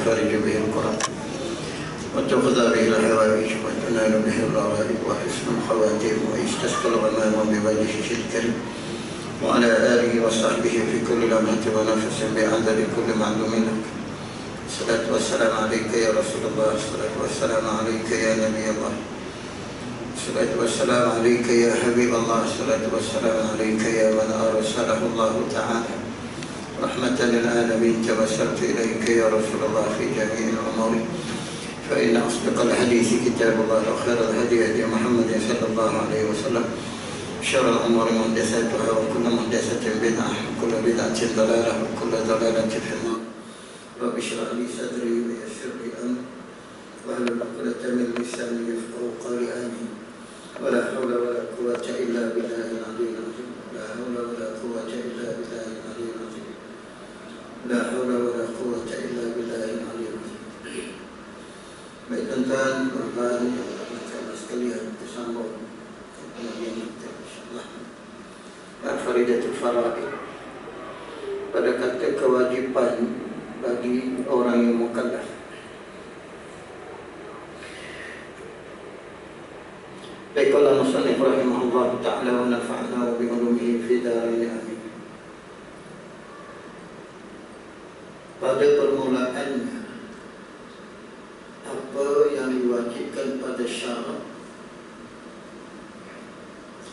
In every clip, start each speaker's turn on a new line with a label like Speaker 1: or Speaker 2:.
Speaker 1: تنفرج به الكرب وتقضى به الحوائج وتنال به الرغائب وحسن الخواتيم ويستسقى الغمام بوجهه الكريم وعلى آله وصحبه في كل لمحة ونفس بعدد كل معلوم لك. الصلاة والسلام عليك يا رسول الله، الصلاة والسلام عليك يا نبي الله، الصلاة والسلام عليك يا حبيب الله، الصلاة والسلام عليك يا من أرسله الله تعالى رحمة للعالمين. توسلت إليك يا رسول الله في جميع الأمور، فإن أصدق الحديث كتاب الله وخير الهدي هدي محمد صلى الله عليه وسلم، شر الأمور محدثاتها وكل محدثة بدعة وكل بدعة ضلالة وكل ضلالة في النار. رب اشرح لي صدري ويسر لي أمري واحلل عقدة من لساني يفقهوا قولي آمين. ولا حول ولا قوة إلا بالله العلي العظيم. لا حول ولا قوة إلا بالله العلي العظيم. لا حول ولا قوة إلا بالله العلي العظيم. Baik tuan-tuan, tuan-tuan, saudara sekalian, bersambung kemudian kita insyaallah Al-Faridatul Faraid pada kata kewajiban bagi orang yang mukallaf. Baik, qala musannif rahimahullah ta'ala wa nafa'na bi ulumihi fi darain amin. Pada permulaannya, apa yang diwajibkan pada syarak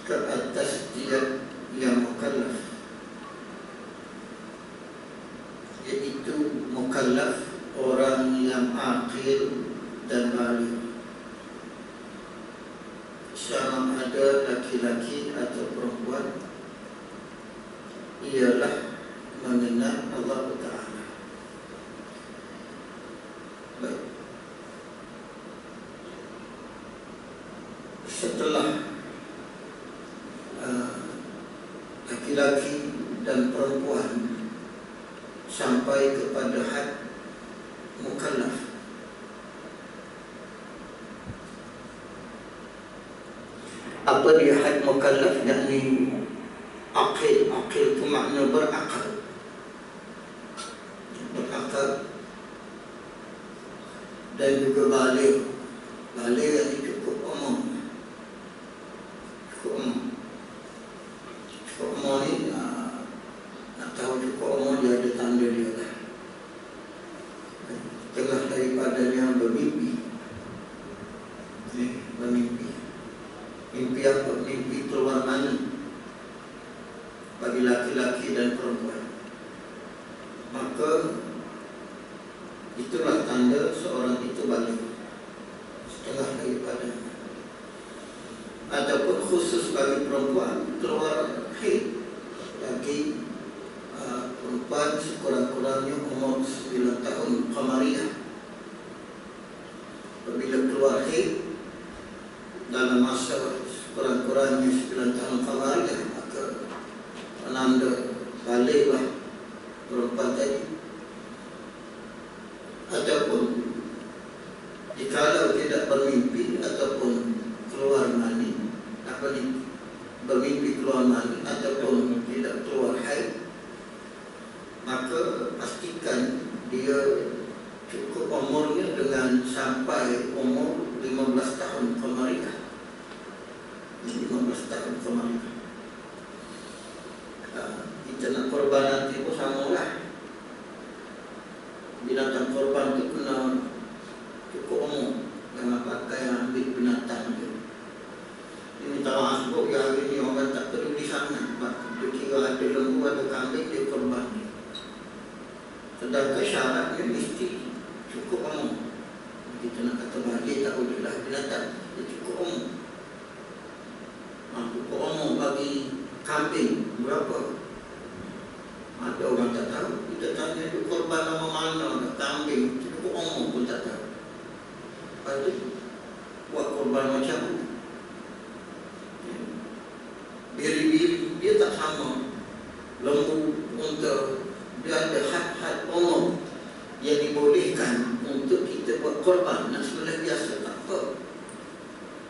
Speaker 1: ke atas dia yang mukallaf, iaitu mukallaf orang yang aqil dan baligh, sama ada laki-laki atau perempuan, ialah mengenal Allah Ta'ala. Baik, setelah laki-laki dan perempuan sampai kepada had mukallaf, apa dia had mukallaf? Yakni aqil. Aqil itu makna berakal, dan juga baligh. Baligh yang cukup umum. Cukup umum ni nak tahu cukup umum dia ada tanda dia lah. Tengah daripada yang bermimpi. Bermimpi. Mimpi apa? Mimpi keluar mani bagi laki-laki dan perempuan. Maka itulah tanda seorang itu baligh, setengah daripada. Ataupun khusus bagi perempuan keluar haid, bagi perempuan sekurang-kurangnya umur 9 tahun qamariyah. Apabila keluar haid dalam masa sekurang-kurangnya 9 tahun qamariyah, maka penanda balighlah perempuan tadi. Ataupun jikalau tidak bermimpi ataupun keluar mani, bermimpi keluar mani ataupun tidak keluar haid, maka pastikan dia cukup umurnya dengan sampai umur 15 tahun qamariyah. 15 tahun qamariyah. Kita nak korban nanti pun samalah. Binatang korban itu kena cukup umur. Jangan pakai yang ambil binatang itu. Ini tahu asbuk yang hari ini orang tak peduli sangat. Dia kira ada lembu atau kambing, dia korban. Sedangkan syaratnya mesti cukup umur. Kita nak kata balik tak boleh lah binatang, dia cukup umur. Cukup umur bagi kambing berapa? Ada orang tak tahu. Kita tanya itu korban nama mana, kambing, cukup umur pun tak tahu. Lepas tu buat korban macam mana? Biri-biri dia tak sama. Lembu, unta, dia ada had-had umur yang dibolehkan untuk kita buat korban. Nak sembelih biasa tak apa.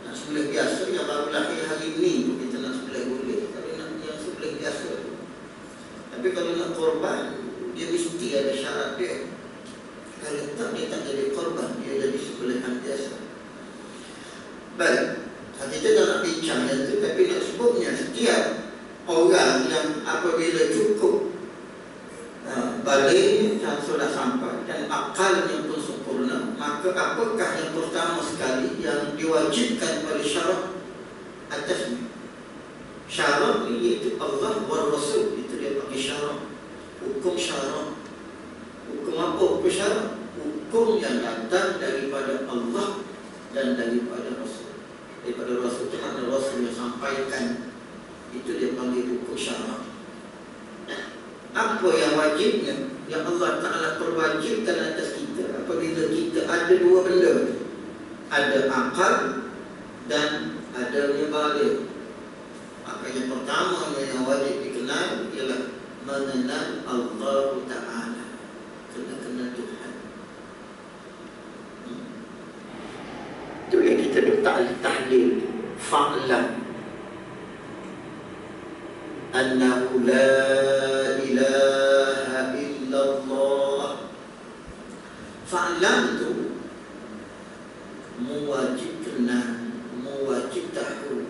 Speaker 1: Nak sembelih biasa yang baru lahir hari ini tu kita nak sembelih boleh. Kalau nak yang sembelih biasa tu. Tapi kalau nak korban, dia mesti ada syarat dia. Kalau tak, dia tak jadi korban, dia jadi sembelihan biasa. Baik, kita tak nak bincang yang itu, tapi nak sebutnya setiap orang yang apabila cukup baliknya yang sudah sampai dan akalnya pun sempurna, maka apakah yang pertama sekali yang diwajibkan oleh syarak atasnya? Syarak iaitu Allah wa Rasul, itu dia panggil syarak. Hukum syarak. Hukum apa hukum syarak? Hukum yang datang daripada Allah dan daripada Rasul. Daripada Rasul itu makna Rasul yang sampaikan, itu dia panggil hukum syarak. Apa yang wajibnya, yang Allah Ta'ala perwajibkan atas kita apabila kita ada dua benda, ada akal dan ada balik. Maka yang pertama yang wajib dikenal ialah mengenal Allah Ta'ala, kenal Tuhan. Itu yang kita tahlil. Fa'lam annahu la ilaha illallah. Fa'lam itu mewajib kenal, mewajib tahu.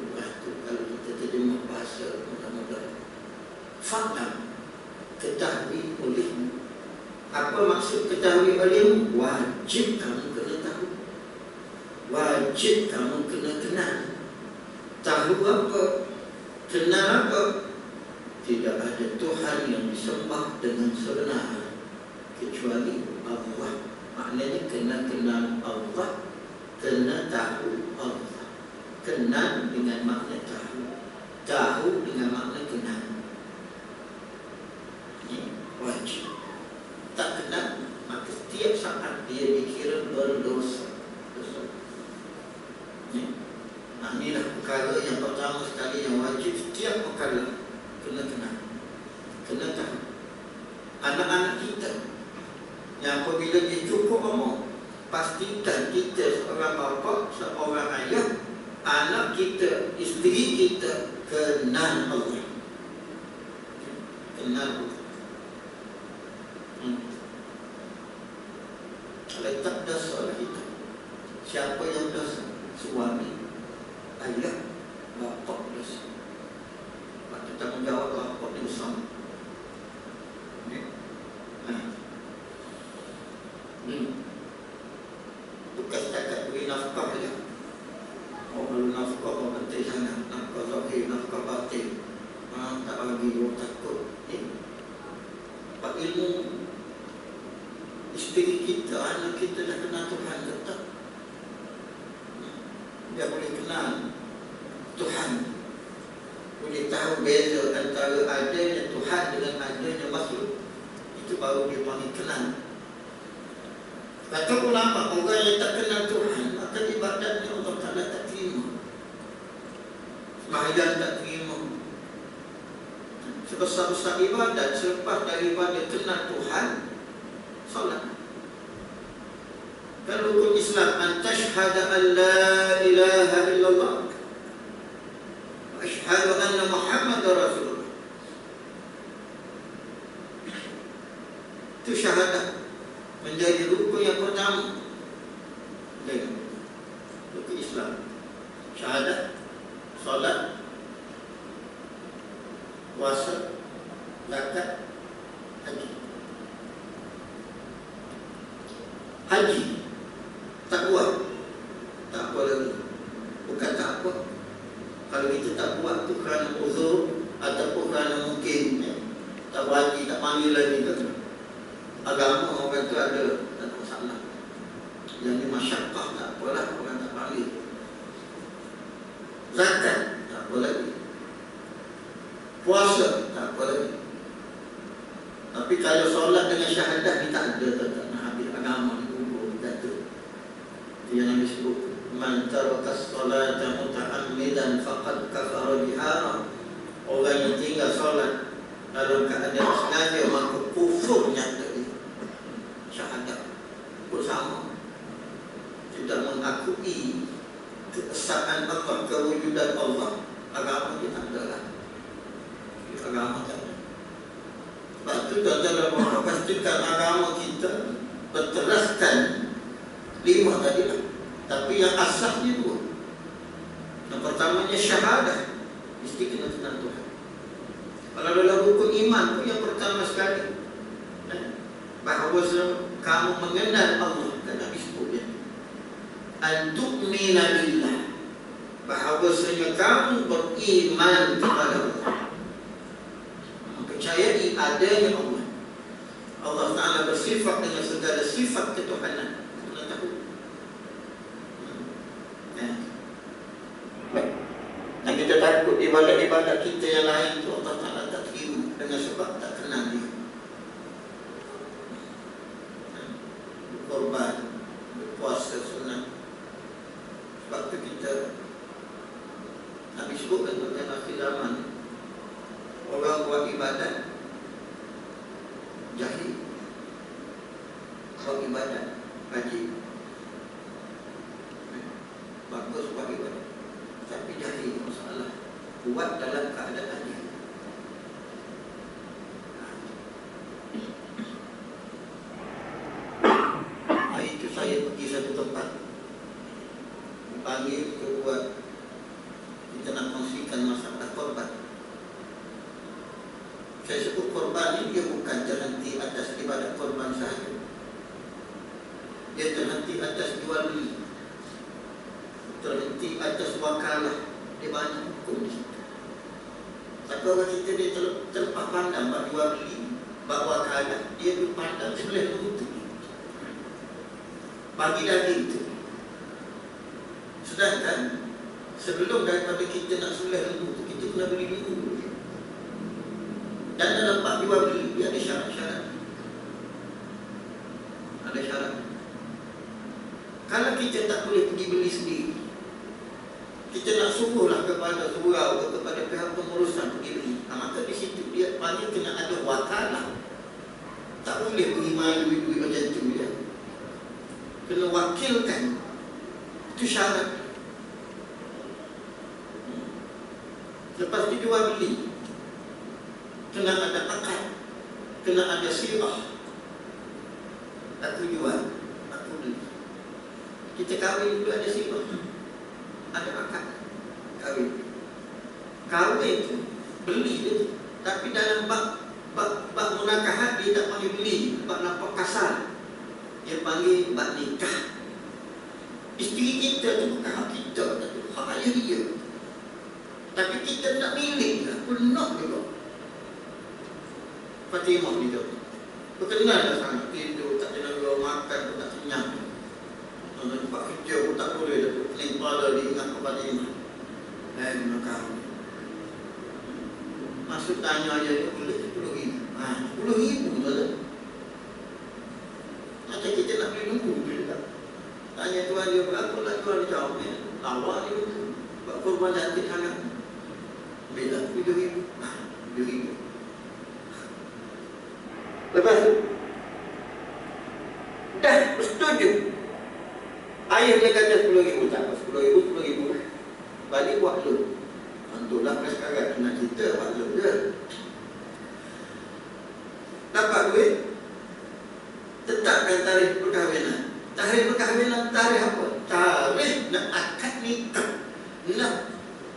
Speaker 1: Kalau kita terjemah bahasa mudah-mudahan, fa'lam, ketahui olehmu. Apa maksud ketahui olehmu? Wajib kamu kena tahu, wajib kamu kena kenal. Tahu apa? Kenal apa? Tidak ada Tuhan yang disembah dengan sebenar kecuali Allah. Maknanya kena kenal Allah, kena tahu Allah. Kenal dengan makna tahu, tahu dengan makna kenal. Ini wajib. Tak kenal, maka setiap saat dia dikira berdosa. Inilah perkara yang pertama sekali yang wajib setiap perkara kena kenal, kena tahu. Anak-anak kita yang apabila dia cukup umur, pastikan kita seorang bapa, seorang ayah, anak kita, isteri kita kenal Allah, kenal Allah. Letak dasar kita. Siapa yang dosa? Suami, ayah, bapa dosa. Waktu tanggungjawab bapa dia bersama. Bukan setakat beri nafkah saja. Orang nafkah, orang penting sangat. Nafkah zahir, nafkah batin. Tak bagi orang takut. Pak ilmu isteri kita, anak kita dah kenal Tuhan ke tak? Dia boleh kenal Tuhan, boleh tahu beza antara adanya Tuhan dengan adanya makhluk. Itu baru dia panggil kenal. Kata ulama, orang yang tak kenal Tuhan, maka ibadatnya Allah Ta'ala tak terima, sembahyang tak terima. Sebesar-besar ibadat selepas daripada kenal Tuhan, solat. Kalau rukun Islam, antashhada an la ilaha illallah wa ashhadu anna Muhammadar Rasulullah. Itu syahadat, menjadi rukun yang pertama dari rukun Islam. Syahadat, solat, puasa, zakat, haji. Haji tak buat, tak apa lagi. Bukan tak apa. Kalau kita tak buat tu kerana uzur ataupun kerana mungkin tak haji, tak panggil lagi ke agama, orang tu ada, tak ada masalah. Yang ni masyakkah, tak apalah, orang tak panggil. Zakat, tak apa lagi. Puasa, tak apa lagi. Tapi kalau solat dengan syahadat ni tak ada, tak nak habis agama ni. Yang Nabi sebut, man taraka as-salata muta'ammidan faqad kafara biha. Orang yang tinggal solat dalam keadaan sengaja, maka kufur nyata dia. Syahadat pun sama, tidak mengakui keesaan Allah, kewujudan Allah. Agama dia tak ada lah. Agama tak ada. Sebab itu tuan-tuan dan puan-puan, pastikan agama kita berteraskan 5 tadi lah. Tapi yang asasnya 2. Yang pertamanya syahadah, mesti kena kenal Tuhan. Kalau dalam rukun iman pun yang pertama sekali, bahawa kamu mengenal Allah, dan Nabi sebutnya an-tu'mina billah, bahawasanya kamu beriman kepada Allah, mempercayai adanya Allah. Allah Ta'ala bersifat dengan segala sifat ketuhanan. Kita tahu. Dan kita takut ibadat-ibadat kita yang lain itu Allah Ta'ala tak terima dengan sebab tak kenal dia. Korban, puasa sunat. Sebab itu kita Nabi sebutkan tentang akhir zaman, orang buat ibadat jahil, buat ibadat wajib, bagus buat ibadat, tapi jahil masalah, buat dalam keadaan jahil. Itu saya pergi satu tempat, panggil keluar, kita nak kongsikan masalah korban. Saya sebut korban ini dia bukan terhenti atas ibadat korban sahaja. Dia terhenti atas jual beli, terhenti atas wakalah. Dia banyak hukum di situ. Tapi orang kita dia terlepas pandang bak jual beli, bak wakalah. Dia berpandang sebelah itu, bagi daging itu. Sedangkan sebelum daripada kita nak sembelih lembu tu, kita kena beli lembu. Dan dalam bab jual beli dia ada syarat-syarat. Ada syarat. Kalau kita tak boleh pergi beli sendiri, kita nak suruhlah kepada surau atau kepada pihak pengurusan pergi beli. Maka di situ dia panggil kena ada wakalah. Tak boleh pergi main duit-duit macam tu ya. Kena wakilkan. Itu syarat. Lepas dijual beli, kena ada akad, kena ada sirah. Aku jual, aku beli. Kita kahwin juga ada sirah, ada akad kahwin. Kahwin itu beli dia, tapi dalam bab munakahat dia tak panggil beli, bab nampak kasar. Dia panggil bab nikah. Isteri kita tu bukan hak kita, hak ayah dia. Tapi kita nak milik lah, aku nak juga. Fatimah dia berkenal dah sangat, tidur tak kena luar, makan pun tak kenyang. Nampak kerja pun tak boleh, dah pening kepala dia ingat ke Fatimah. Nak kahwin. Masuk tanya aja, dia boleh 10,000. 10,000 betul. Macam kita nak beli lembu tu tak? Tanya tuan dia berapa lah jual, dia jawab ni lawa ni lembu. Buat korban cantik sangat. Bila 7,000. 7,000. Lepas tu dah bersetuju. Ayah dia kata 10,000 tak apa, 10,000 balik buat loan. Tentulah sekarang kena kita buat loan je. Dapat duit, tetapkan tarikh perkahwinan. Tarikh perkahwinan, tarikh apa? Tarikh nak akad nikah, nak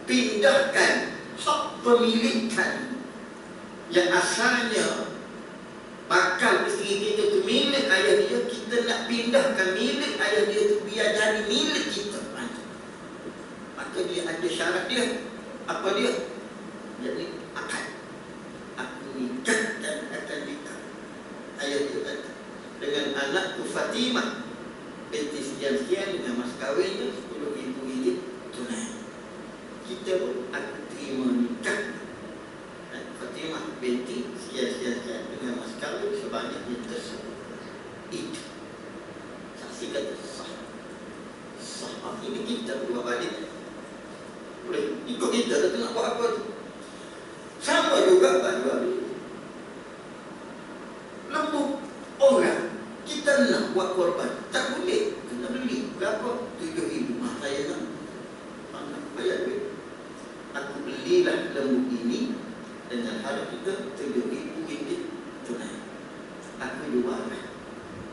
Speaker 1: pindahkan hak pemilikan yang asalnya bakal isteri kita tu milik ayah dia, kita nak pindahkan milik ayah dia tu biar jadi milik kita. Maka dia ada syarat dia. Apa dia? Jadi akad. Aku nikahkan akan nikah ayah dia kata dengan anakku Fatimah binti sekian-sekian dengan mas kahwinnya 10,000 ringgit tunai. Kita pun aku terima nikah Fatimah binti sekian-sekian dengan mas kahwin sebanyak yang tersebut. Itu saksi kata sah. Sah. Ini kita berdua balik. Boleh ikut kita, tak nak buat apa tu. Sama juga bagi lembu orang. Kita nak buat korban, tak boleh, kena beli. Berapa? 7,000. Saya nak bayar duit. Aku belilah lembu ini dengan harga kita 7,000 ringgit tunai. Aku jual lah.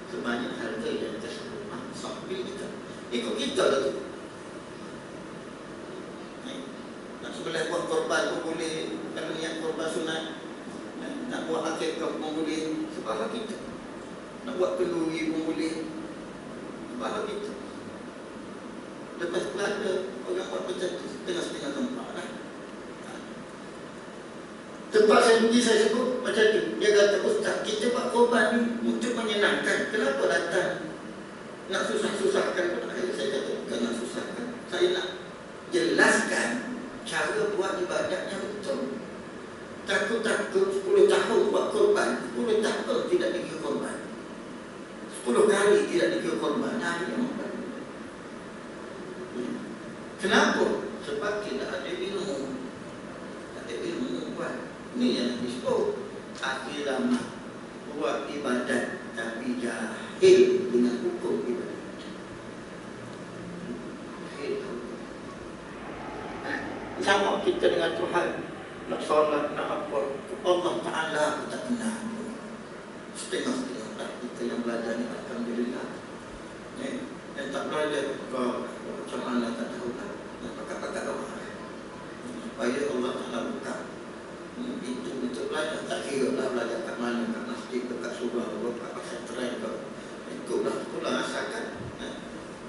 Speaker 1: sebanyak harga yang tersebut. Sambil kita ikut kita lah tu. Nak sebelah buat korban pun boleh, kalau niat korban sunat. Nak buat akikah pun boleh, sebab kita. Nak buat kenduri pun boleh, sebab kita. Lepas tu ada orang buat macam tu setengah-setengah tempat lah. Tempat saya pergi, saya sebut macam tu. Dia kata, Ustaz, kita buat korban ni untuk menyenangkan. Kenapa datang nak susah-susahkan pada saya? Kata, bukan nak susahkan. Saya nak jelaskan cara buat ibadat yang betul. Takut-takut 10 tahun buat korban, 10 tahun tidak dikira korban, 10 kali tidak dikira korban. Nah, ini apa? Kenapa? Sebab tidak ada ilmu. Tak ada ilmu buat. Ini yang disebut akhir zaman buat ibadat tapi jahil dengan hukum ibadat. Sama kita dengan Tuhan, nak solat, nak apa, Allah Ta'ala tak kenal. Setengah-setengah tak kita yang belajar ni, alhamdulillah. Yang tak belajar kau macam mana tak tahu lah. Nak pakat-pakat doa supaya Allah Ta'ala buka. Itu untuk belajar, tak kira lah belajar kat mana, kat masjid, kat surau, kat pesantren kau. Ikutlah sekolah asalkan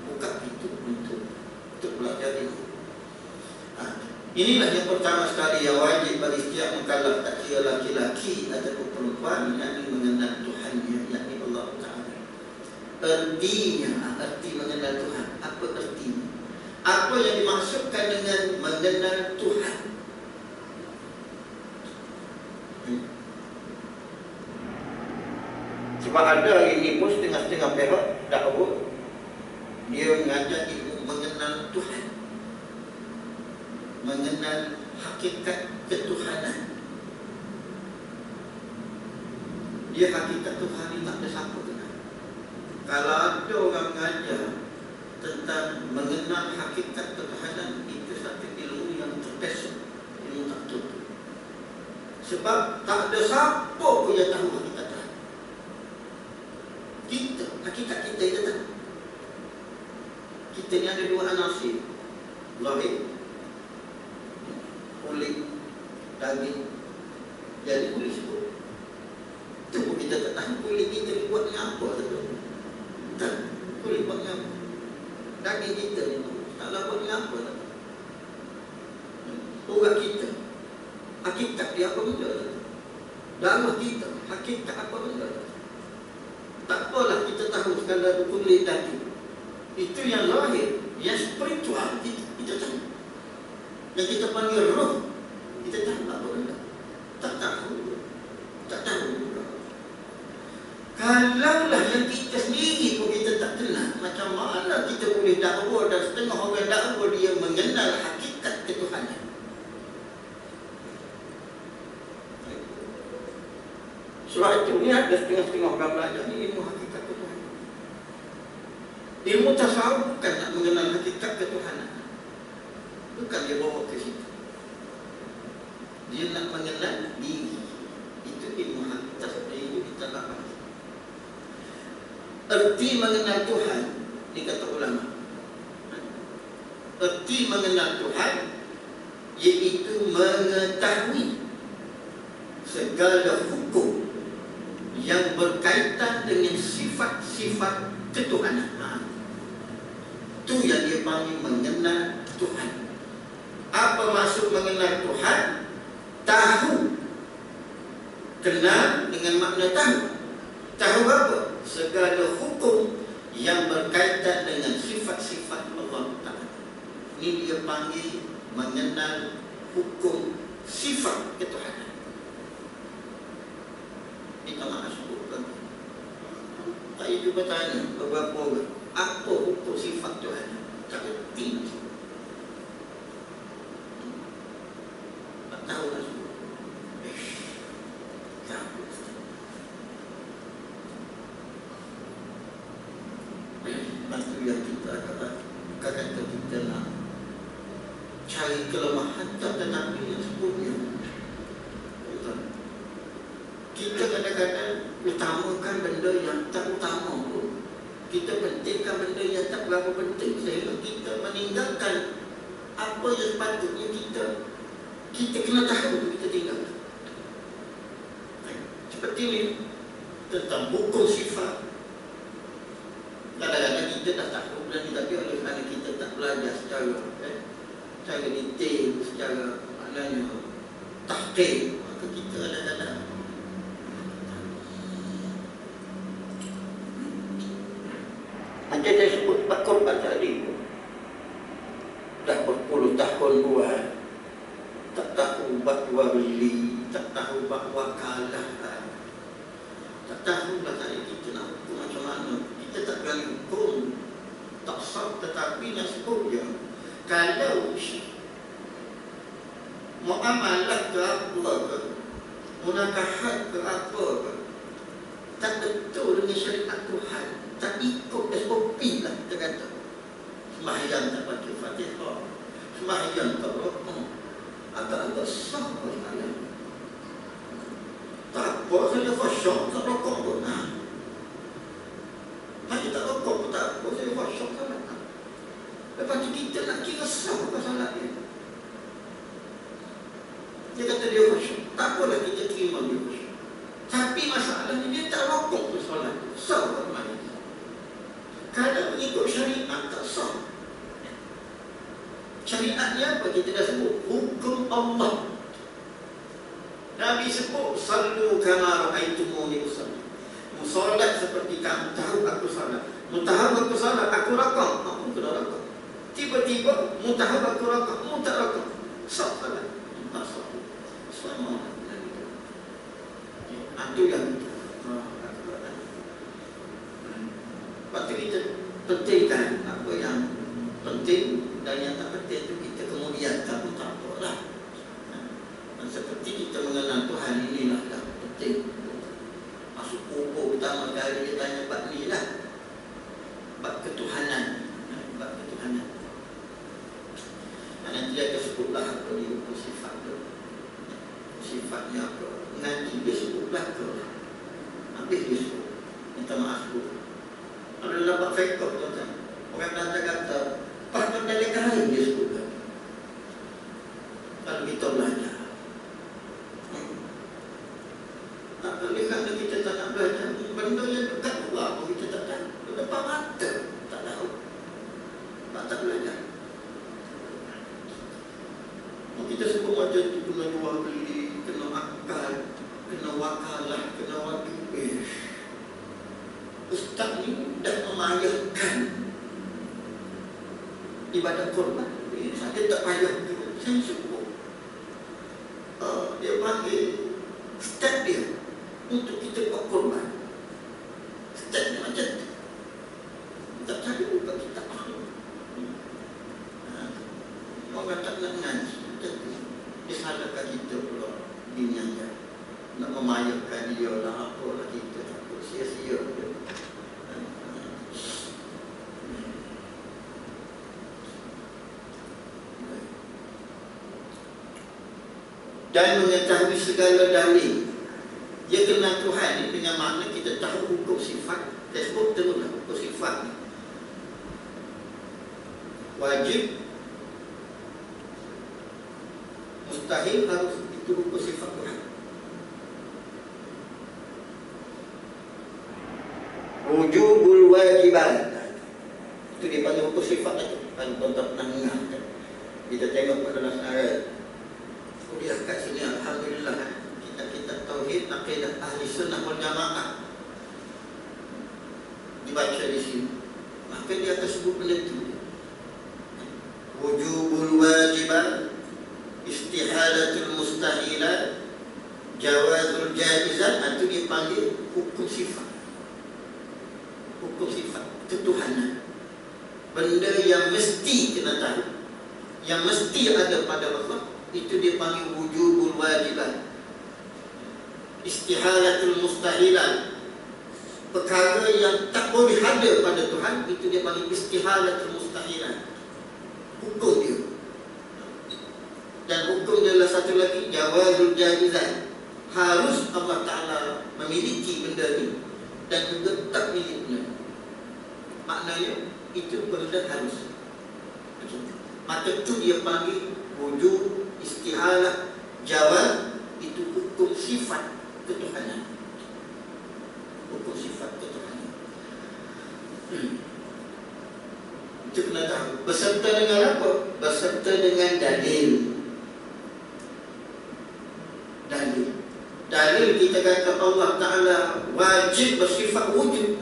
Speaker 1: buka pintu untuk belajar ini. Inilah yang pertama sekali yang wajib bagi setiap mukallaf, tak kira laki-laki ataupun perempuan, yakni mengenal Tuhannya, yakni Allah Ta'ala. Arti mengenal Tuhan. Apa artinya? Apa yang dimaksudkan dengan mengenal Tuhan? Sebab ada hari ini pun setengah-setengah pihak dakwah dia mengajar ilmu mengenal Tuhan, mengenal hakikat ketuhanan. Dia hakikat Tuhan ini tak ada siapa kenal. Kalau ada orang mengajar tentang mengenal hakikat ketuhanan, itu satu ilmu yang terpesong, ilmu tak tutup. Sebab tak ada siapa pun yang tahu hakikat Tuhan. Kita, hakikat kita itu tak. Kita ni ada dua anasir, lahir, kulit, daging. Jadi boleh sebut itu pun kita tak tahu kulit kita buat ni apa tu. Tak, kulit buat ni apa. Daging kita ni taklah buat ni apa tak. Urat kita, hakikat dia apa benda. Darah kita, hakikat apa benda. Tak apalah kita tahu sekadar kulit daging. Itu yang lahir, yang spiritual kita tahu. Yang kita panggil roh, kita tahu apa benda. Tak tahu. Tak tahu. Kalaulah yang kita sendiri pun kita tak kenal, macam mana kita boleh dakwah dan setengah orang dakwah dia mengenal hakikat ketuhanan. Sebab itu ni ada setengah-setengah orang belajar ni ilmu hakikat ketuhanan. Ilmu tasawuf bukan nak mengenal hakikat ketuhanan. Bukan dia bawa ke situ. Dia nak mengenal diri. Itu ilmu hakikat. Itu kita tak bahas. Erti mengenal Tuhan, ini kata ulama. Erti mengenal Tuhan iaitu mengetahui segala hukum yang berkaitan dengan sifat-sifat ketuhanan. Itu yang dia panggil mengenal Tuhan. Apa maksud mengenal Tuhan? Tahu. Kenal dengan makna tahu. Tahu apa? Segala hukum yang berkaitan dengan sifat-sifat Allah Ta'ala. Ini dia panggil mengenal hukum sifat ketuhanan. Kita nak sebutkan. Saya cuba tanya beberapa orang, apa hukum sifat Tuhan? Tak kerti. Tak tahu lah semua. Itu yang kita kata kita nak cari kelemahan tetapi yang sebutnya. Kita kadang-kadang utamakan benda yang tak utama. Kita pentingkan benda yang tak berapa penting sehingga kita meninggalkan apa yang sepatutnya kita kena tahu kita tinggalkan. Seperti ini tentang hukum sifat. Kadang-kadang kita dah tahu dan tapi oleh kerana kita tak belajar secara detail, secara maknanya tahqiq, maka kita ada macam saya sebut bab korban tadi, dah berpuluh tahun buat, tak tahu bab jual beli, tak tahu bab wakalah, tak tahu dah tadi kita nak hukum macam mana. Kita tak berani hukum tak sah, tetapi nak sebut je kalau muamalah ke apa ke, munakahat ke apa ke, tak betul dengan syariat Tuhan, tak ikut SOP lah. Kita kata sembahyang tak baca Fatihah, sembahyang tak rokok, agak-agak sah pun sembahyang. Tak apa saja khusyuk, tak rokok pun. Hanya tak rokok pun tak apa, saya khusyuk salat. Lepas tu kita nak kira sah ke salat dia. Dia kata dia khusyuk, tak apalah kita terima dia khusyuk. Tapi masalahnya dia tak rokok pun salat. Sah ke mana? Kalau mengikut syariat tak sah. Syariatnya apa? Kita dah sebut hukum Allah. Nabi sebut sallu kama ra'aitumuni usalli. Solat seperti kamu tahu aku salat. Mu tahu aku salat, aku rakam, aku kena rakam. Tiba-tiba mu tahu aku rakam, mu tak rakam. Sah salat. Tak sah. Sama. Itu yang waktu kita pentingkan apa yang penting dan yang tak penting itu kita kemudian kamu tak apalah. Dan seperti kita mengenal Tuhan inilah yang penting. Masuk kubur pertama kali dia tanya bab ni lah, bab ketuhanan, bab ketuhanan. Dan nanti dia akan sebutlah apa dia hukum sifat tu, sifatnya apa. Nanti dia sebutlah ke habis dia sebut minta maaf dulu. Kalau dalam bab fiqh tuan-tuan, orang Belanda kata pada dalil lain dia sebutkan. Kalau kita belajar tak boleh kerana kita tak nak belajar benda yang dekat luar pun kita tak tahu, depan mata tak tahu, tak belajar. Kita sebut macam tu, kena jual beli, kena akal, kena wakalah, kena wakil. Ustaz ni dah memayahkan ibadah korban. Saya tak payah tu, saya sebut dia panggil step dia untuk kita buat korban. Stepnya macam tu. Tak tahu bukan kita orang tak nak ngaji. Dia salahkan kita pula dinianya. Nak memayahkan dia lah apalah kita takut sia-sia dia. Dan mengetahui segala dalil. Dia kenal Tuhan ni dengan makna kita tahu hukum sifat. Saya sebut teruslah hukum sifat ni. Wajib, mustahil, harus itu hukum sifat Tuhan. Wujubul wajiban, itu dia panggil hukum sifat itu. Kalau tuan-tuan pernah dengar, kita tengok pada dalam ayat. Dia kat sini alhamdulillah kita tauhid akidah ahli sunnah wal jamaah dibaca di sini, maka dia akan sebut benda itu. Wujubul wajiban, istihalatul mustahilat, jawazul jaizat, itu dipanggil hukum sifat. Hukum sifat ketuhanan, benda yang mesti kita tahu, yang mesti ada pada Allah, itu dipanggil wujubul wajiban. Istihalatul mustahilat, perkara yang tak boleh ada pada Tuhan, itu dia panggil istihalatul mustahilat. Hukum dia. Dan hukum dia adalah satu lagi, jawazul jaizat. Harus Allah Ta'ala memiliki benda ni dan juga tak miliknya. maknanya itu benda harus. Maka itu dia panggil wujud, istihalah, jawab, itu hukum sifat ketuhanan. Hukum sifat ketuhanan. Itu kena tahu. Beserta dengan apa? Beserta dengan dalil. Dalil kita kata Allah Ta'ala wajib bersifat wujud.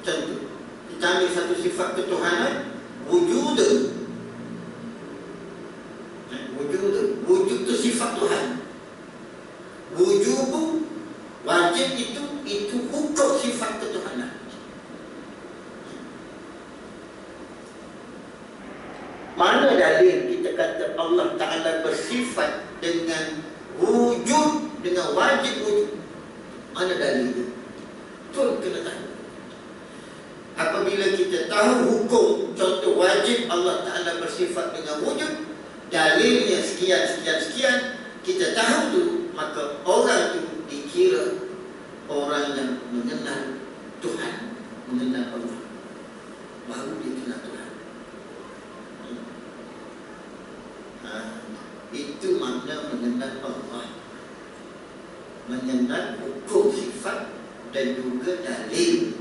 Speaker 1: Contoh, kita ambil satu sifat ketuhanan, wujud. Wujud itu sifat Tuhan. Wujud wajib itu hukum sifat ketuhanan. Mana dalil kita kata Allah Ta'ala bersifat dengan wujud, dengan wajib wujud? Mana dalilnya? Itu kena tahu. Apabila kita tahu hukum, contoh wajib Allah Ta'ala bersifat dengan wujud, dalilnya sekian, kita tahu tu, maka orang tu dikira orang yang mengenal Tuhan, mengenal Allah. Baru dia kenal Tuhan. Itu makna mengenal Allah, mengenal hukum sifat dan juga dalil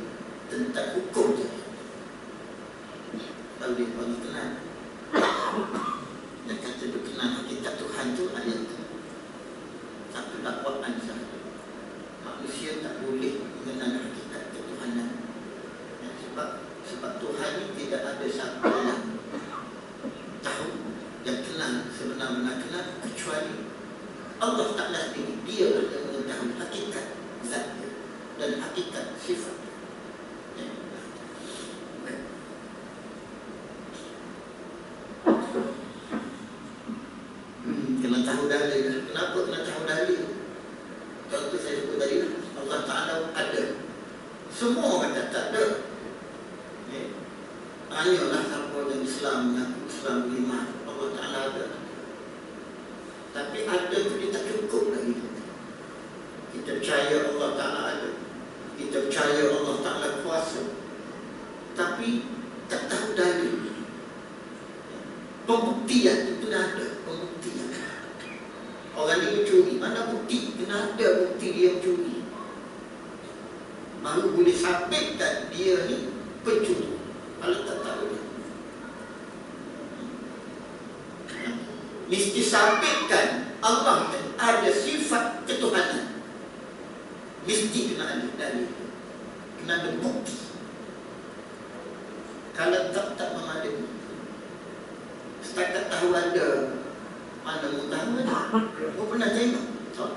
Speaker 1: tentang hukum tu. Kalau dia kenal, dia kata dia kenal hakikat Tuhan tu ayat tu. Satu dakwaan sahaja. Manusia tak boleh mengenal hakikat ketuhanan. Sebab Tuhan ni tidak ada siapa yang tahu, yang kenal, sebenar-benar kenal, kecuali Allah Ta'ala sendiri. Dia yang mengetahui hakikat zat dia dan hakikat sifat dia. Kena tahu dalil. Kenapa kena tahu dalil? Contoh saya sebut tadi, Allah Ta'ala ada. Semua orang kata tak ada. Hanyalah siapa yang Islam mengaku Islam beriman Allah Ta'ala ada. Tapi ada tu dia tak cukup lagi. Kita percaya Allah Ta'ala ada, kita percaya Allah Ta'ala kuasa, tapi tak tahu dalil. Pembuktian itu dah ada. Pembuktian orang ni mencuri, mana bukti? Kena ada bukti dia mencuri, baru boleh sabitkan dia ni pencuri. Kalau tak tahu dia, mesti sabitkan Allah ada sifat ketuhanan. Mesti kena ada dalil, kena ada bukti. Kalau tak memadai, setakat tahu ada, mana mu tahu ada? Mu pernah tengok? Tak.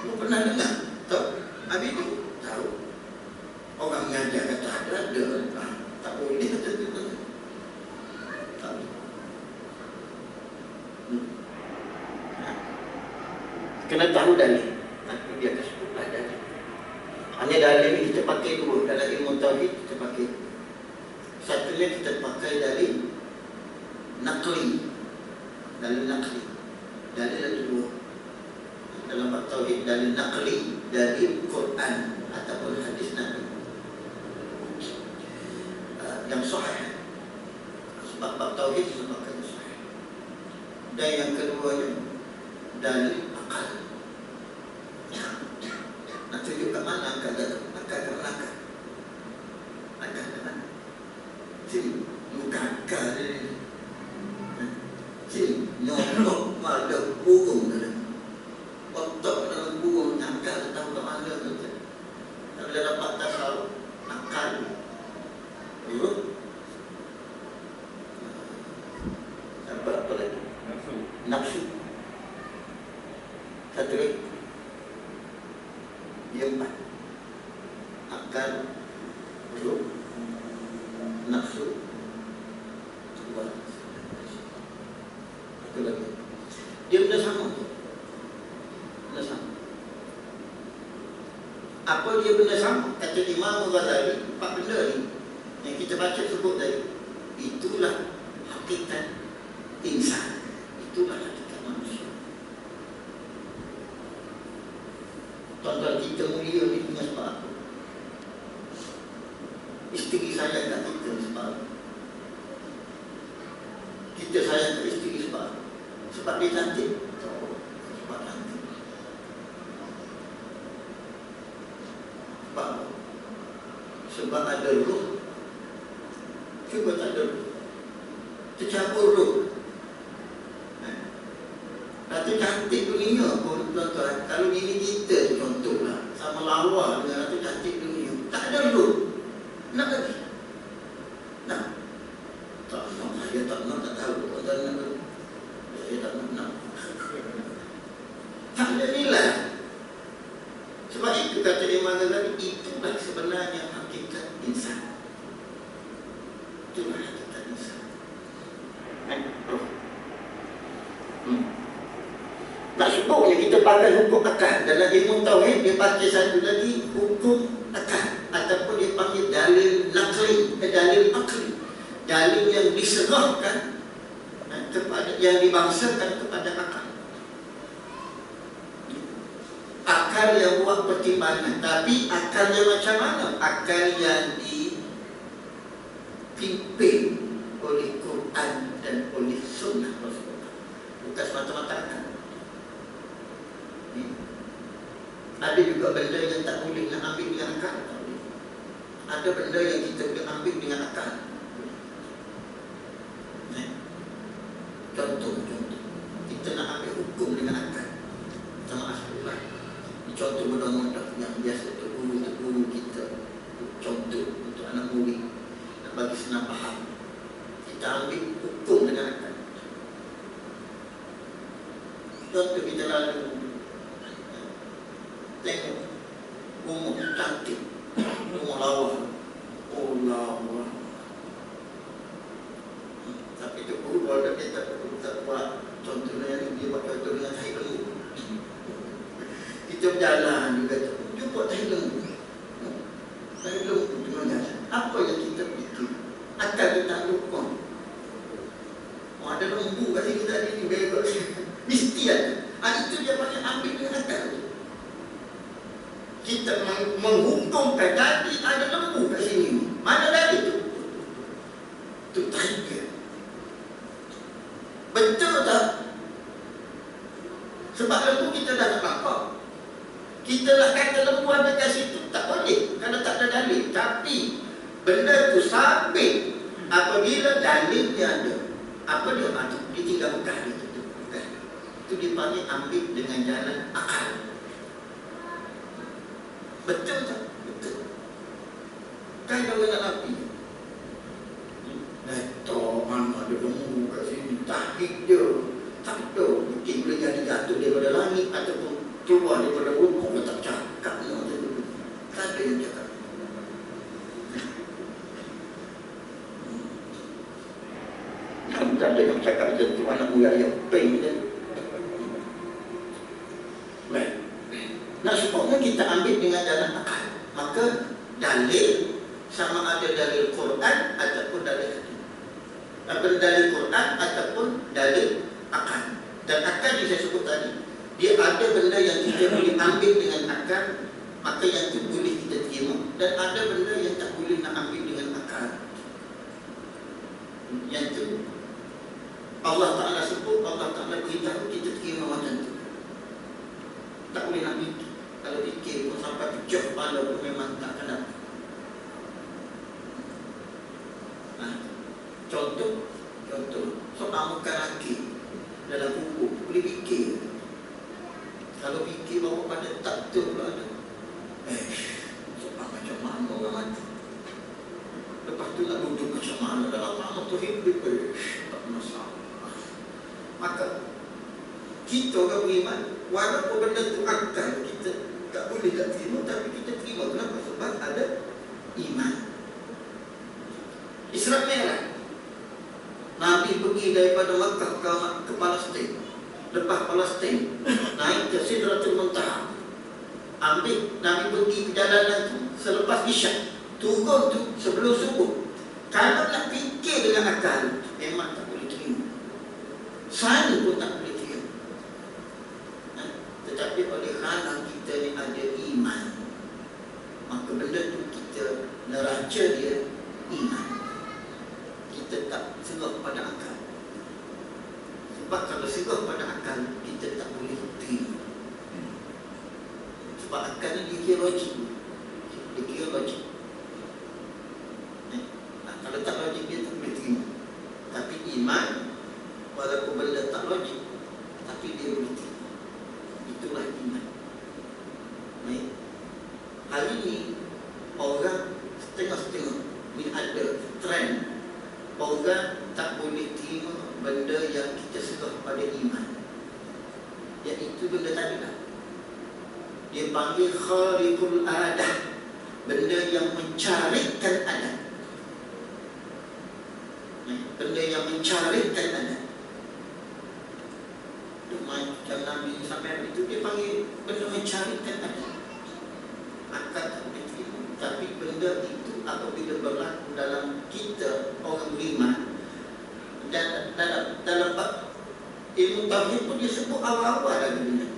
Speaker 1: Mu pernah dengar? Tak. Habis tu tahu. Orang mengajar kata ada. Tak boleh kata tu. Tak. Kena tahu dalil. Nanti dia akan sebutlah dalil. Hanya dalil ni kita pakai dua. Dalam ilmu tauhid kita pakai. Satunya kita pakai dalil naqli. Dalil naqli. Dalil ada dua. Dalam bab tauhid, dalil naqli, dalil Quran ataupun hadis Nabi yang sahih. Sebab bab tauhid merupakan sahih. Dan yang keduanya dalil akal. Nak tunjuk kat mana akal dah? Akal ke belakang? Akal ke mana? Sini, bukan akal ni. Sini, nyolok pada burung dah. Otak dalam burung, akal tahu ke mana tu. Tak boleh dapat tasawuf, akal. Apa lagi? Nafsu. Satu lagi. Dia empat. Akal, ruh, nafsu, dua. Satu lagi. Dia benda sama tu. Benda sama. Apa dia benda sama? Kata Imam Ghazali, empat benda ni yang kita baca sebut tadi, itulah hakikat insan, itulah hakikat manusia. Tuan-tuan, kita mulia ni dengan sebab apa? Isteri Kita sayang ke isteri sebab dia cantik. Sebab cantik. Sebab ada roh. Cuba tak ada roh, tercampur roh. Ratu cantik dunia pun tuan-tuan, kalau bini kita contohlah sama lawa dengan ratu cantik dunia, tak ada roh. Nak lagi? Nak? Tak nak, saya tak nak, tak tahu tuan-tuan nak roh. Saya tak nak. Tak ada nilai. Sebab itu kata Imam Ghazali, itulah sebenarnya hakikat insan. Itulah hakikat insan. Tak sebutnya kita pakai hukum akal. Dalam ilmu tauhid dia pakai satu lagi hukum akal, ataupun dia panggil dalil naqli, dalil akli, dalil yang diserahkan kepada, yang dibangsakan kepada akal. Akal yang buat pertimbangan, tapi akalnya macam mana? Akal yang dipimpin oleh Quran dan oleh Sunnah Rasulullah, bukan semata-mata akal. Ada juga benda yang tak boleh nak ambil dengan akal. Ada benda yang kita boleh ambil dengan akal. Contoh, kita nak ambil hukum dengan akal. Sama Rasulullah. Contoh mudah-mudah yang biasa untuk guru kita. Contoh untuk anak murid, nak bagi senang faham. Kita ambil hukum dengan akal. Contoh kita lalu tengok rumah cantik, rumah lawa, oh lawa. Tapi tu guru kalau kita tak buat contohnya yang dia buat contoh dengan tahi lembu. Kita berjalan juga tu, jumpa tahi lembu. Tahi lembu tengah jalan. Apa yang kita fikir? Akal kita lupa. Ada lembu kat sini tadi ni bebas. Mesti ada. Itu dia banyak ambil dengan akal. Kita menghukumkan tadi ada lembu kat sini. Mana tadi tu? Tu tiger. Betul tak? Sebab lembu kita dah tak nampak. Kita lah kata lembu ada kat situ, tak boleh kerana tak ada dalil. Tapi benda tu sabit apabila dalilnya ada. Apa dia macam? Dia tinggal bekas dia tu. Itu dipanggil ambil dengan jalan akal. Betul tak? Betul. Kan kalau nak api, Dato' mana ada lembu kat sini, tahik je. Tak tahu, mungkin boleh jadi jatuh daripada langit ataupun keluar daripada rumah. Orang tak cakap. Tak ada yang cakap. Tak ada yang cakap macam tu. Anak muda yang peng je. Baik. Nak sepatutnya kita ambil dengan jalan akal. Maka dalil sama ada dalil Quran ataupun dalil hadis. Dalil Quran ataupun dalil akal. Dan akal yang saya sebut tadi, dia ada benda yang kita boleh ambil dengan akal, maka yang itu boleh kita terima. Dan ada benda yang tak boleh nak ambil dengan akal. Yang itu Allah Ta'ala sebut, Allah Ta'ala beritahu kita terima macam tu. Tak boleh nak fikir. Kalau fikir pun sampai pecah kepala pun memang tak kena. Contoh soal muka laki dalam buku boleh fikir. Kalau fikir bawa pada tak tu pula ada. Soal macam mana orang mati. Lepas tu nak duduk macam mana dalam lama tu hidup. Tak masalah. Maka kita orang beriman, walaupun benda tu akal kita tak boleh tak terima, tapi kita terima. Kenapa? Sebab ada iman. Isra Mi'raj, Nabi pergi daripada Makkah ke Palestin. Lepas Palestin naik ke Sidratul Muntaha. Ambil Nabi pergi perjalanan tu selepas Isyak. Turun tu sebelum subuh. Kalau nak fikir dengan akal, memang tak boleh terima. Saya pun tak boleh terima. Tetapi oleh kerana kita ni ada iman, maka benda tu kita neraca dia iman. Kita tak serah pada akal. Sebab kalau serah pada akal, kita tak boleh terima. Sebab akal ni dia kira logik. Dia kira logik. Kalau tak logik, dia tak boleh terima. Tapi iman, walaupun benda tak logik, tapi dia boleh terima. Itulah iman. Baik. Hari ini, orang setengah-setengah. Ini ada trend. Orang tak boleh terima benda yang kita serah pada iman. Iaitu benda tadi lah. Dia panggil khariqul adah. Benda yang mencarikan adat. Benda yang mencarikan adat. Macam Nabi sampai itu dia panggil benda mencarikan adat. Akal tak boleh terima. Tapi benda itu apabila berlaku dalam kita orang beriman, dan dalam ilmu tauhid pun dia sebut awal-awal lagi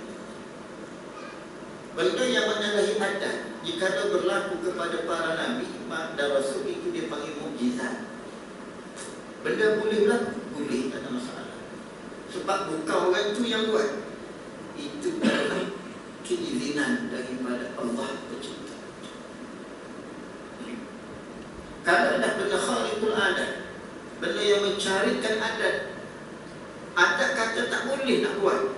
Speaker 1: benda yang menyalahi adat. Jika berlaku kepada para nabi dan rasul, itu dia panggil mukjizat. Benda boleh berlaku, boleh, tak ada masalah. Sebab bukan orang itu yang buat. Itu adalah keizinan daripada Allah pencipta. Kalau dah benda khariqul adat, benda yang mencarikan adat, adat kata tak boleh nak buat,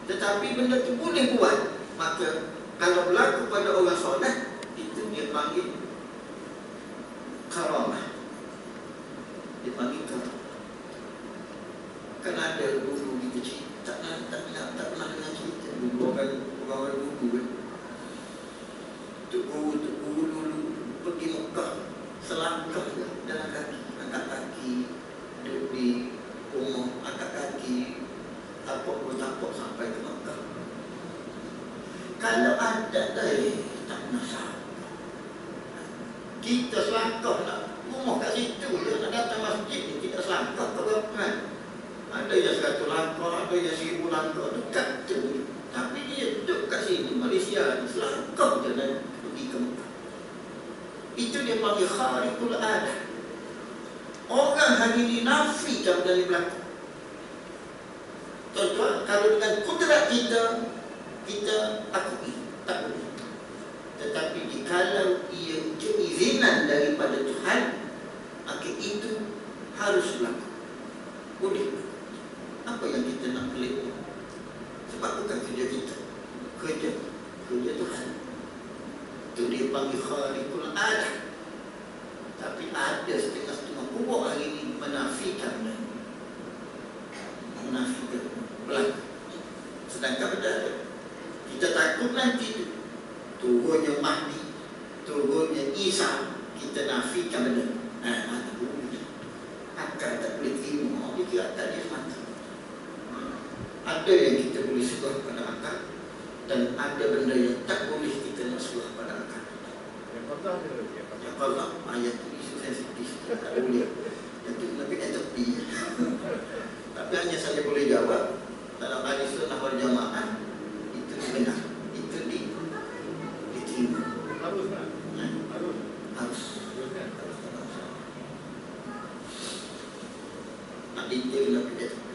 Speaker 1: tetapi benda tu boleh buat, maka kalau berlaku pada orang soleh, itu dia panggil karamah. Dia panggil karamah. Kan ada guru kita cerita, tak pernah dengar cerita dulu orang guru kan. Tuk guru dulu pergi Mekah, selangkah dalam kaki, angkat kaki, duduk di rumah, angkat kaki, tapak bertapak sampai ke Mekah. Kalau ada tak masalah. Kita selangkah nak rumah kat situ, dia nak datang masjid ni, kita selangkah ke berapa? Ada yang 100 langkah, ada yang 1000 langkah, dekat tu. Tapi dia duduk kat sini, Malaysia, selangkah je nak pergi ke Mekah. Itu dia panggil khariqul adah. Orang hari ini nafikan dari belakang. Tuan-tuan, kalau dengan kudrat kita akui, tak boleh. Tetapi jikalau ia keizinan daripada Tuhan, maka itu harus berlaku. Boleh. Apa yang kita nak pelik? Sebab bukan kerja kita, kerja Tuhan. Itu dia panggil khariqul adah. Tapi ada setengah-setengah kubur hari ini menafikan berlaku. Sedangkan berada, kita takut nanti turunnya Mahdi, turunnya Isa, kita nafikan benda. Mana boleh? Akal tak boleh terima. Dia kira tak dia semata. Ada yang kita boleh serah pada akal, dan ada benda yang tak boleh kita nak serah pada akal. Yang Allah ayat itu isu sensitif, tak boleh. Yang itu lebih ke tepi. Tapi hanya saya boleh jawab, dalam ahli sunnah wal jamaah itu benar, itu diterima. Harus. Nak detail lebih ke tepi.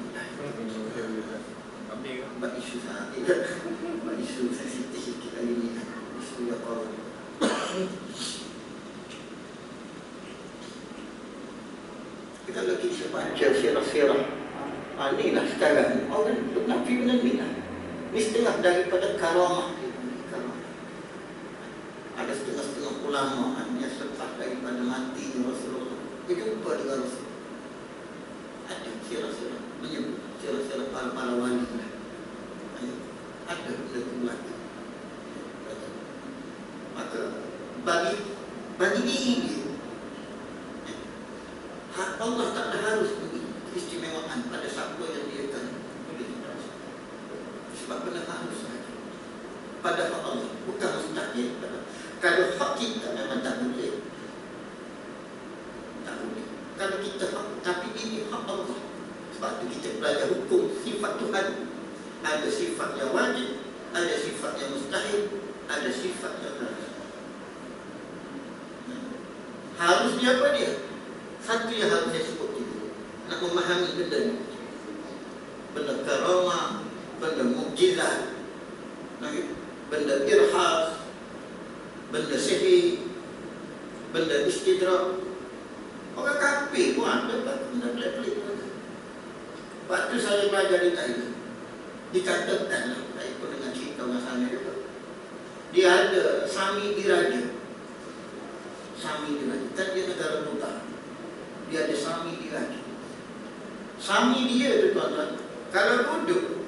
Speaker 1: Buat isu sangat tidak, buat isu sensitif sikit kali ini, isu yang kalau kita baca sirah-sirah, inilah sekarang orang Nabi benar ni lah. Ini setengah daripada karamah. Ada setengah-setengah ulama yang selepas daripada mati Rasulullah berjumpa dengan Rasul. Ada sirah-sirah menyebut sirah-sirah para wali lah. Ada benda tu lagi. Maka bagi diri dia, hak Allah tak harus beri keistimewaan pada siapa yang dia akan boleh. Sebab benar harus saja pada hak Allah, bukan mustahil. Kalau hak kita memang tak boleh, kalau kita hak, tapi ini hak Allah. Sebab tu kita belajar hukum sifat Tuhan. Ada sifat yang wajib, ada sifat yang mustahil, ada sifat yang harus. Harusnya apa dia? Satu yang harus saya sebut itu, nak memahami benda ni. benda karamah, benda mukjizat, benda irhas, benda sihir, benda istidrak. Orang kafir pun ada benda pelik-pelik. Waktu saya belajar di Thailand, dikatakan, saya pun dengan cerita masanya juga, dia ada Sami Diraja. Sami Diraja, kan dia negara utara. Dia ada Sami Diraja. Sami dia tu tuan-tuan, kalau duduk,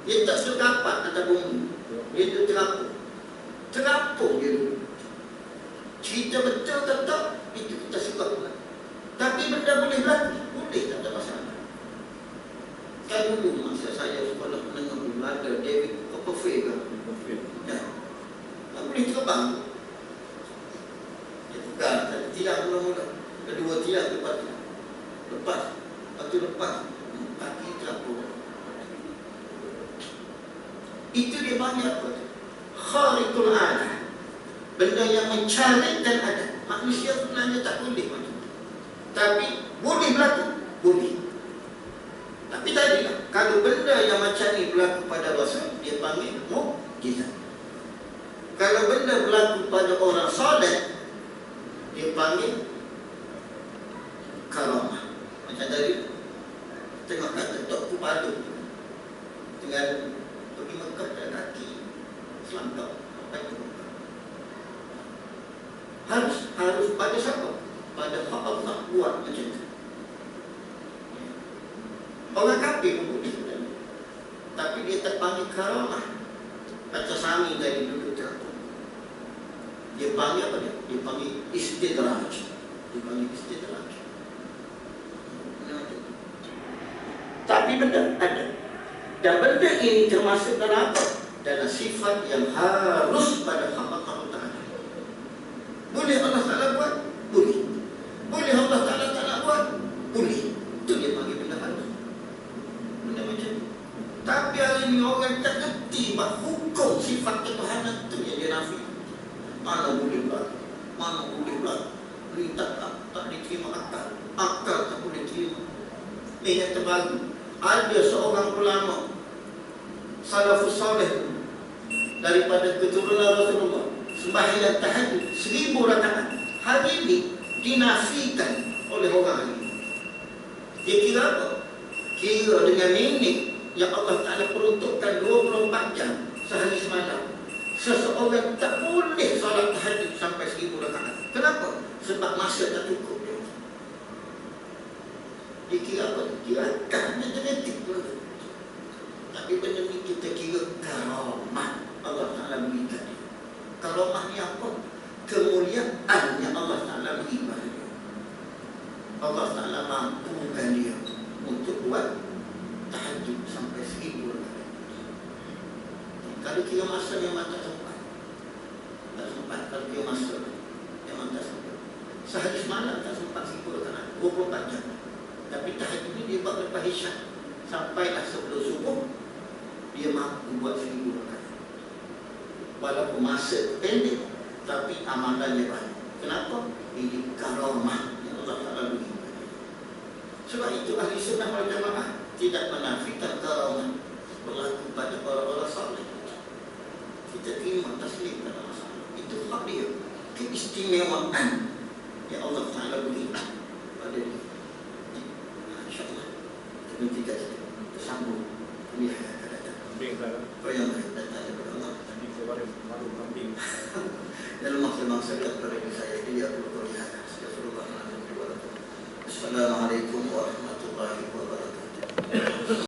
Speaker 1: dia tak terdapat atas bumi. Dia tu terapung dia duduk. Cerita betul tak, itu kita sebab. Tapi benda boleh berlaku, boleh, tak ada masalah. Kan dulu masa saya sekolah menengah dulu ada David Copperfield kan? Ya, tak boleh terbang. Dia pegang, tiang mula-mula, kedua tiang lepas, kaki terapung. Itu dia banyak apa? Khariqul adah, benda yang mencarikan adat. Manusia sebenarnya tak boleh macam itu, tapi boleh berlaku, boleh. Tapi tadilah, kalau benda yang macam ni berlaku pada Rasul, dia panggil mukjizat. Kalau benda berlaku pada orang soleh, dia panggil karamah. Macam tadi, tengok kata Tok Kupadu dengan pergi Mekah dan kaki selangkau sampai ke Mekah. Harus pada siapa? Pada hak Allah buat macam tu. Orang kafir pun boleh sebenarnya, tapi dia terpanggil karamah. Macam Sami tadi duduk terapung, dia panggil apa dia? Dia panggil istidraj. Tapi benda ada. Dan benda ini termasuk dalam apa? Dalam sifat yang harus pada hak Allah Ta'ala. Boleh Allah Ta'ala buat? Boleh. Boleh Allah Ta'ala tak nak buat? Boleh. Itu dia panggil benda harus. Benda macam itu. Tapi hari ini orang tak ngerti bahawa hukum sifat ketuhanan itu yang dia nafi. Mana boleh buat? Mana boleh buat? Ini tak diterima akal. Akal tak boleh terima. Ini yang terbaru. Ada seorang ulama salafus salih daripada keturunan Rasulullah sembahyang tahajud 1000 rakaat. Hari ini dinafikan oleh orang ini. Dia kira apa? Kira dengan minit yang Allah Ta'ala peruntukkan 24 jam sehari semalam, seseorang tak boleh salat tahajud sampai 1000 rakaat. Kenapa? Sebab masa tak cukup. Dia kira apa? Kira akan genetik pun. Tapi benda ni kita kira karamah Allah Ta'ala berikan dia. Karamah ni apa? Kemuliaan yang Allah Ta'ala berikan dia. Allah Ta'ala mampukan dia untuk buat tahajud sampai 1000 rakaat. Kalau kira masa memang tak sempat. Tak sempat kalau kira masa memang tak sempat. Sehari semalam tak sempat 1000 rakaat, 24 jam. Tapi tahajud ini dia buat lepas isyak sampailah sebelum subuh, dia mampu buat 1000 rakaat. Walaupun masa pendek, tapi amalannya banyak. Kenapa? Ini karamah yang Allah Ta'ala beri. Sebab itu ahli sunnah wal jamaah tidak menafikan karamah berlaku pada orang-orang saleh. Kita terima taslim pada masalah. Itu hak dia, keistimewaan yang Allah Ta'ala beri pada dia. InsyaAllah kita tidak tersambung ini akan datang. Kau yang akan datang daripada Allah. Nanti saya baru kambing. Dalam masa-masa kepada saya dia perlu lihat. Assalamualaikum warahmatullahi wabarakatuh.